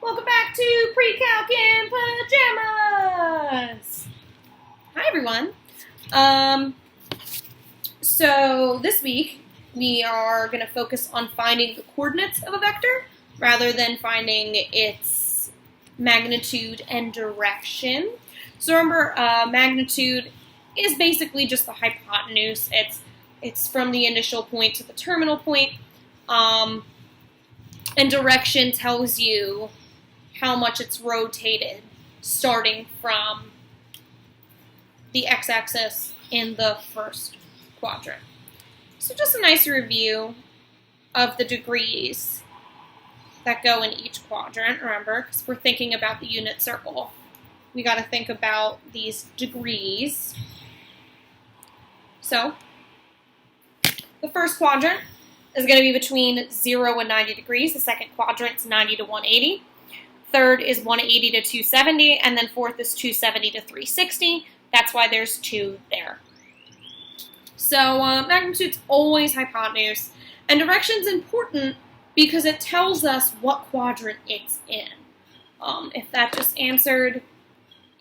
Welcome back to Pre-Calc in Pajamas! Hi everyone. So this week we are going to focus on finding the coordinates of a vector rather than finding its magnitude and direction. So remember, magnitude is basically just the hypotenuse. It's from the initial point to the terminal point. And direction tells you how much it's rotated starting from the x-axis in the first quadrant. So just a nice review of the degrees that go in each quadrant, remember, because we're thinking about the unit circle. We got to think about these degrees. So the first quadrant is going to be between 0 and 90 degrees. The second quadrant is 90 to 180. Third is 180 to 270. And then fourth is 270 to 360. That's why there's 2 there. So magnitude's always hypotenuse. And direction's important because it tells us what quadrant it's in. If that just answered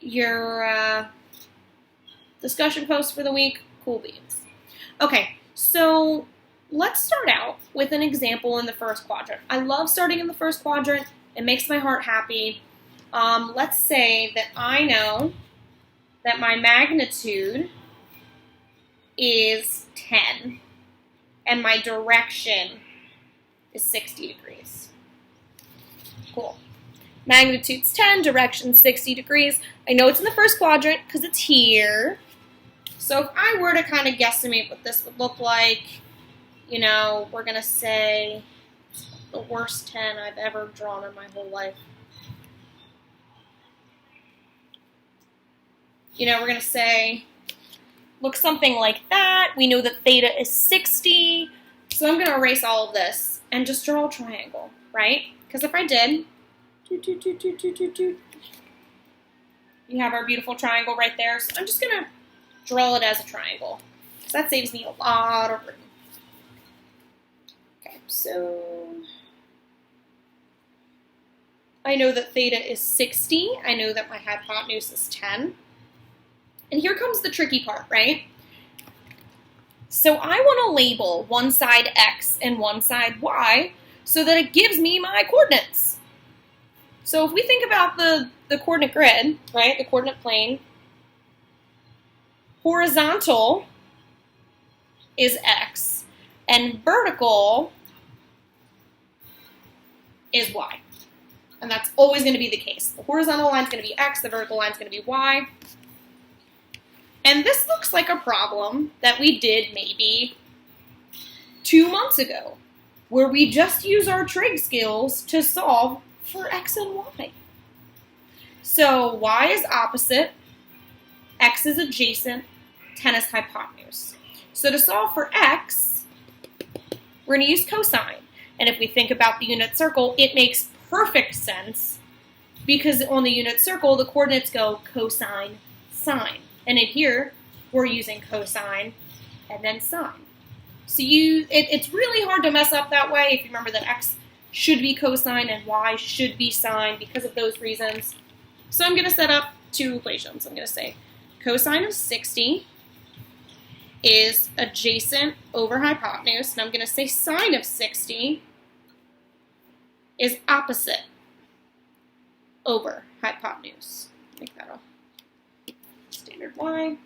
your discussion post for the week, cool beans. Okay, so let's start out with an example in the first quadrant. I love starting in the first quadrant. It makes my heart happy. Let's say that I know that my magnitude is 10 and my direction is 60 degrees. Cool. Magnitude's 10, direction 60 degrees. I know it's in the first quadrant because it's here. So if I were to kind of guesstimate what this would look like, you know, we're going to say the worst 10 I've ever drawn in my whole life. You know, we're going to say, look something like that. We know that theta is 60. So I'm going to erase all of this and just draw a triangle, right? Because if I did, you have our beautiful triangle right there. So I'm just going to draw it as a triangle. So that saves me a lot of room. Okay, so I know that theta is 60. I know that my hypotenuse is 10. And here comes the tricky part, right? So I want to label one side x and one side y so that it gives me my coordinates. So if we think about the coordinate grid, right, the coordinate plane, horizontal is x and vertical is y. And that's always going to be the case. The horizontal line is going to be x, the vertical line is going to be y. And this looks like a problem that we did maybe 2 months ago, where we just use our trig skills to solve for x and y. So y is opposite, x is adjacent, 10 is hypotenuse. So to solve for x, we're going to use cosine. And if we think about the unit circle, it makes perfect sense because on the unit circle, the coordinates go cosine, sine. And in here, we're using cosine and then sine. So it's really hard to mess up that way if you remember that x should be cosine and y should be sine because of those reasons. So I'm going to set up 2 equations. I'm going to say cosine of 60 is adjacent over hypotenuse. And I'm going to say sine of 60 is opposite over hypotenuse. Make that a standard y.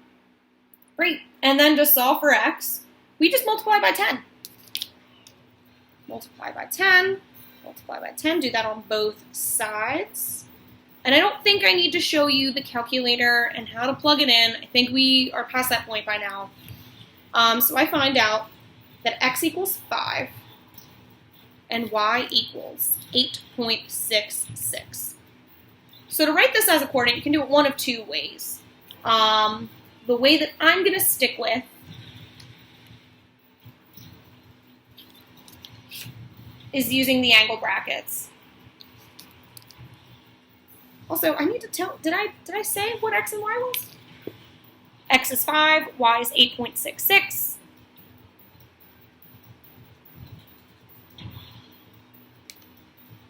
Great. And then to solve for x, we just multiply by 10. Multiply by 10. Multiply by 10. Do that on both sides. And I don't think I need to show you the calculator and how to plug it in. I think we are past that point by now. So I find out that x equals 5 and y equals 8.66. So to write this as a coordinate, you can do it one of 2 ways. The way that I'm going to stick with is using the angle brackets. Also, I need to tell, did I say what x and y was? X is 5, y is 8.66.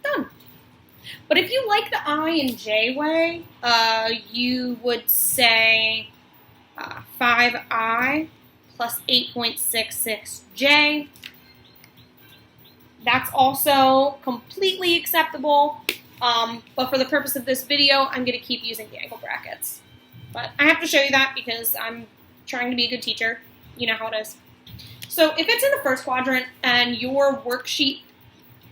Done. But if you like the I and J way, you would say 5I plus 8.66J. That's also completely acceptable, but for the purpose of this video, I'm going to keep using the angle brackets. But I have to show you that because I'm trying to be a good teacher. You know how it is. So if it's in the first quadrant and your worksheet,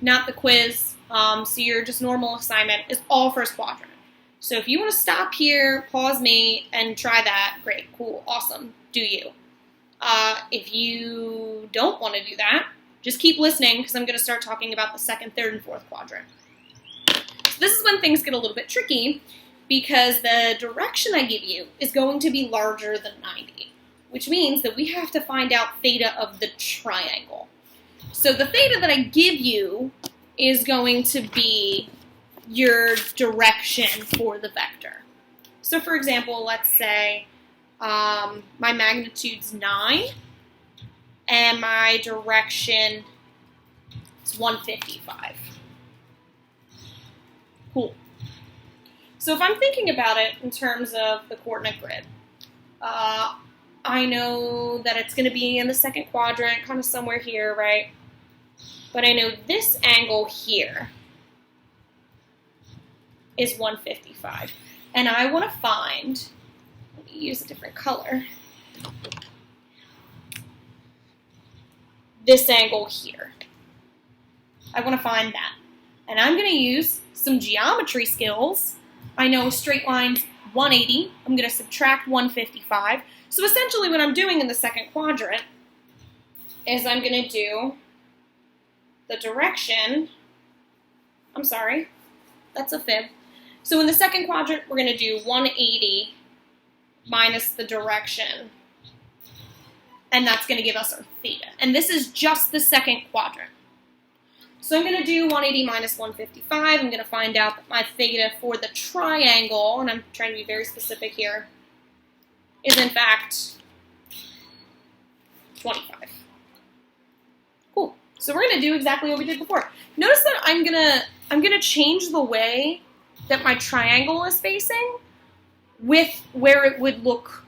not the quiz, so your just normal assignment is all first quadrant. So if you want to stop here, pause me, and try that, great, cool, awesome, do you. If you don't want to do that, just keep listening because I'm going to start talking about the second, third, and fourth quadrant. So this is when things get a little bit tricky because the direction I give you is going to be larger than 90, which means that we have to find out theta of the triangle. So the theta that I give you is going to be your direction for the vector. So for example, let's say my magnitude's 9 and my direction is 155. Cool. So if I'm thinking about it in terms of the coordinate grid, I know that it's going to be in the second quadrant, kind of somewhere here, right? But I know this angle here is 155. And I want to find, let me use a different color, this angle here. I want to find that. And I'm going to use some geometry skills. I know straight line's 180. I'm going to subtract 155. So essentially what I'm doing in the second quadrant is I'm going to do the direction, I'm sorry, that's a fib. So in the second quadrant, we're going to do 180 minus the direction, and that's going to give us our theta. And this is just the second quadrant. So I'm going to do 180 minus 155. I'm going to find out that my theta for the triangle, and I'm trying to be very specific here, is in fact 25. Cool. So we're going to do exactly what we did before. Notice that I'm gonna change the way that my triangle is facing with where it would look,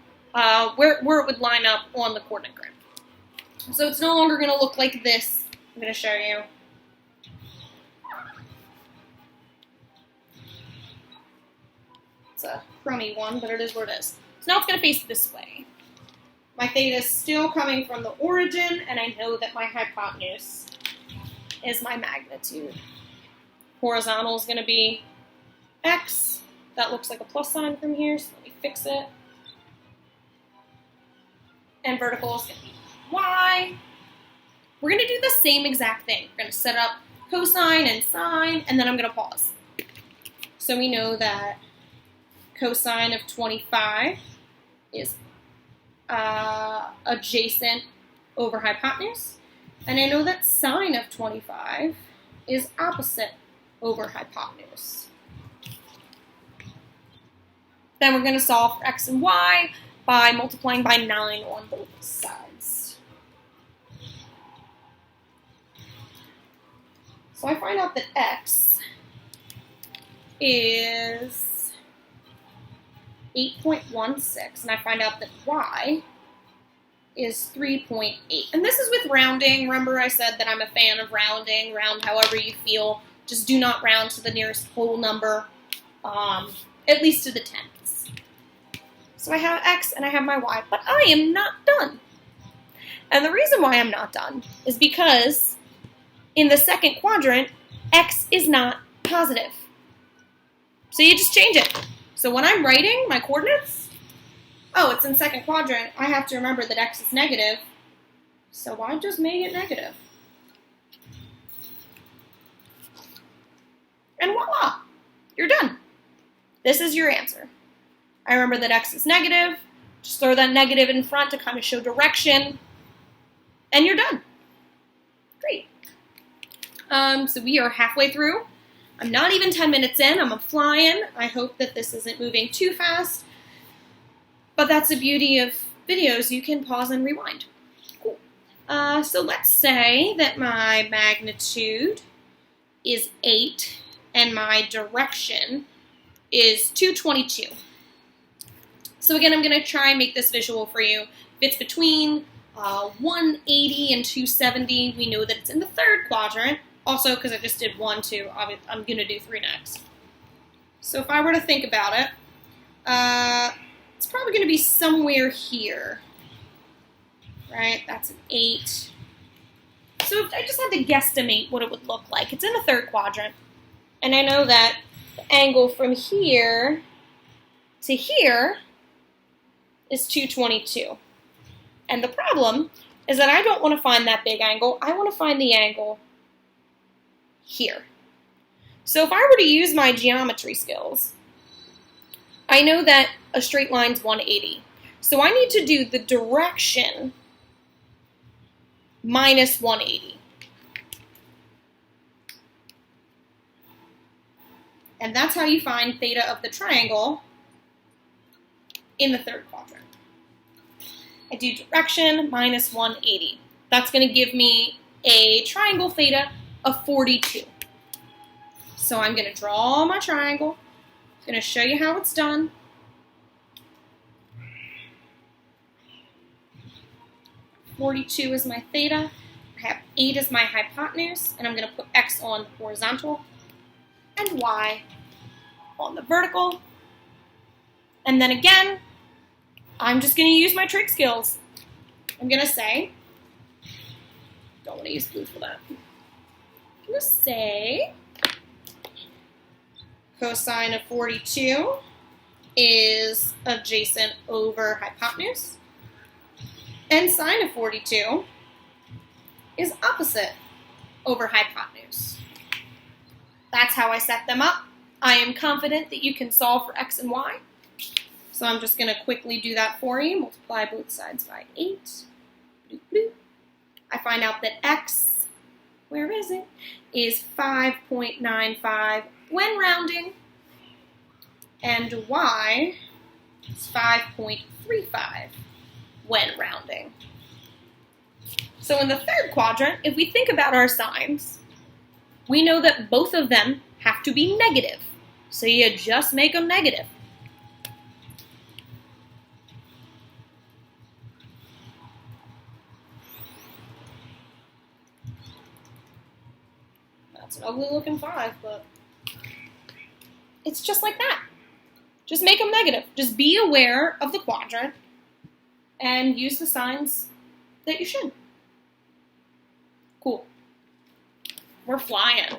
where it would line up on the coordinate grid. So it's no longer going to look like this. I'm going to show you. It's a crummy one, but it is what it is. So now it's going to face this way. My theta is still coming from the origin, and I know that my hypotenuse is my magnitude. Horizontal is going to be x. That looks like a plus sign from here, so let me fix it. And vertical is going to be y. We're going to do the same exact thing. We're going to set up cosine and sine, and then I'm going to pause. So we know that cosine of 25 is adjacent over hypotenuse. And I know that sine of 25 is opposite over hypotenuse. Then we're going to solve for x and y by multiplying by 9 on both sides. So I find out that x is 8.16, and I find out that y is 3.8. And this is with rounding. Remember I said that I'm a fan of rounding. Round however you feel. Just do not round to the nearest whole number, at least to the tenths. So I have x and I have my y, but I am not done. And the reason why I'm not done is because in the second quadrant, x is not positive. So you just change it. So when I'm writing my coordinates, oh, it's in second quadrant, I have to remember that x is negative, so I just make it negative. And voila, you're done. This is your answer. I remember that x is negative, just throw that negative in front to kind of show direction, and you're done. Great. So we are halfway through. I'm not even 10 minutes in, I'm flying. I hope that this isn't moving too fast. But that's the beauty of videos, you can pause and rewind. Cool. So let's say that my magnitude is 8 and my direction is 222. So again, I'm going to try and make this visual for you. If it's between 180 and 270, we know that it's in the third quadrant. Also, because I just did 1, 2, I'm going to do 3 next. So if I were to think about it, it's probably going to be somewhere here. Right? That's an 8. So if I just had to guesstimate what it would look like, it's in the third quadrant. And I know that the angle from here to here is 222. And the problem is that I don't want to find that big angle. I want to find the angle here. So if I were to use my geometry skills, I know that a straight line's 180. So I need to do the direction minus 180. And that's how you find theta of the triangle in the third quadrant. I do direction minus 180. That's going to give me a triangle theta of 42. So I'm going to draw my triangle. I'm going to show you how it's done. (42) is my theta. I have 8 as my hypotenuse, and I'm going to put x on the horizontal and y on the vertical. And then again, I'm just going to use my trig skills. I'm going to say, don't want to use glue for that. I'm going to say cosine of 42 is adjacent over hypotenuse. And sine of 42 is opposite over hypotenuse. That's how I set them up. I am confident that you can solve for x and y. So I'm just going to quickly do that for you. Multiply both sides by 8. Bloop, bloop. I find out that x, where is it, is 5.95 when rounding. And y is 5.35. when rounding. So in the third quadrant, if we think about our signs, we know that both of them have to be negative. So you just make them negative. That's an ugly looking 5, but it's just like that. Just make them negative. Just be aware of the quadrant and use the signs that you should. Cool. We're flying.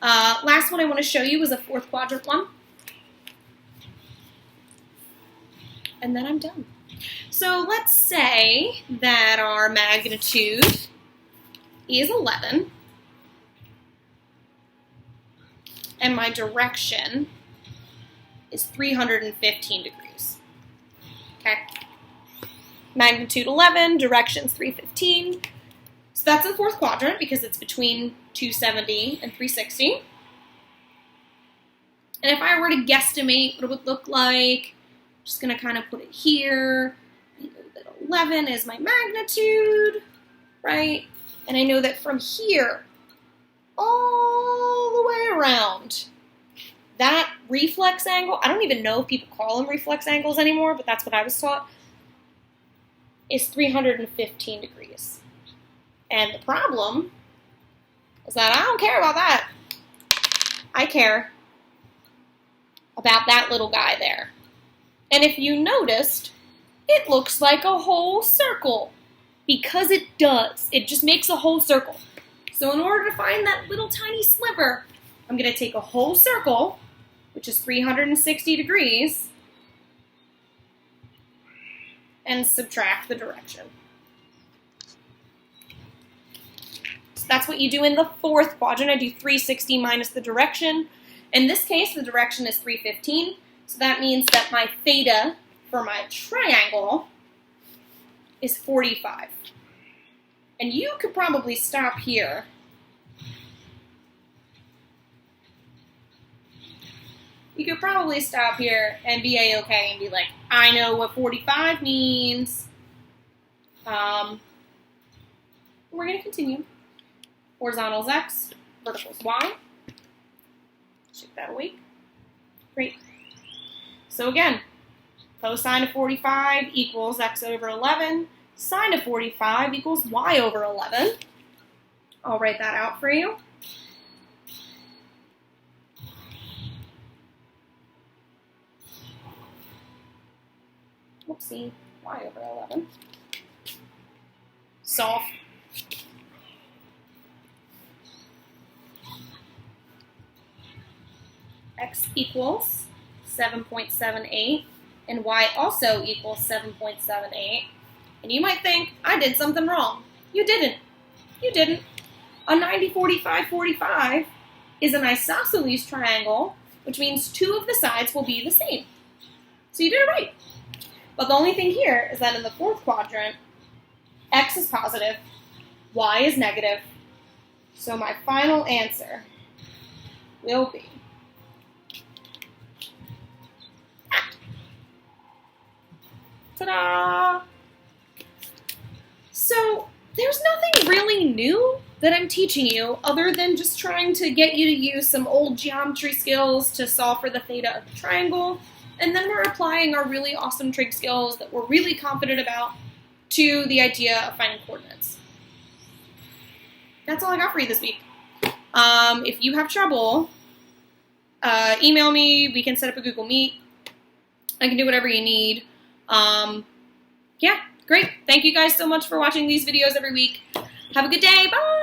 Last one I want to show you is a fourth quadrant one. And then I'm done. So let's say that our magnitude is 11. And my direction is 315 degrees. Okay. Magnitude 11, direction's 315. So that's in the fourth quadrant because it's between 270 and 360. And if I were to guesstimate what it would look like, I'm just going to kind of put it here. I know that 11 is my magnitude, right? And I know that from here all the way around, that reflex angle, I don't even know if people call them reflex angles anymore, but that's what I was taught, is 315 degrees. And the problem is that I don't care about that. I care about that little guy there. And if you noticed, it looks like a whole circle. Because it does. It just makes a whole circle. So in order to find that little tiny sliver, I'm going to take a whole circle, which is 360 degrees, and subtract the direction. So that's what you do in the fourth quadrant. I do 360 minus the direction. In this case, the direction is 315. So that means that my theta for my triangle is 45. And you could probably stop here. You could probably stop here and be A-okay and be like, I know what 45 means. We're going to continue. Horizontal's X, vertical's Y. Check that awake. Great. So again, cosine of 45 equals x over 11. Sine of 45 equals y over 11. I'll write that out for you. Whoopsie, y over 11. Solve. X equals 7.78, and y also equals 7.78. And you might think, I did something wrong. You didn't. You didn't. A 90, 45, 45 is an isosceles triangle, which means two of the sides will be the same. So you did it right. But the only thing here is that in the fourth quadrant, x is positive, y is negative. So my final answer will be ta-da! So there's nothing really new that I'm teaching you other than just trying to get you to use some old geometry skills to solve for the theta of the triangle, and then we're applying our really awesome trig skills that we're really confident about to the idea of finding coordinates. That's all I got for you this week. If you have trouble, email me. We can set up a Google Meet. I can do whatever you need. Yeah, great. Thank you guys so much for watching these videos every week. Have a good day. Bye!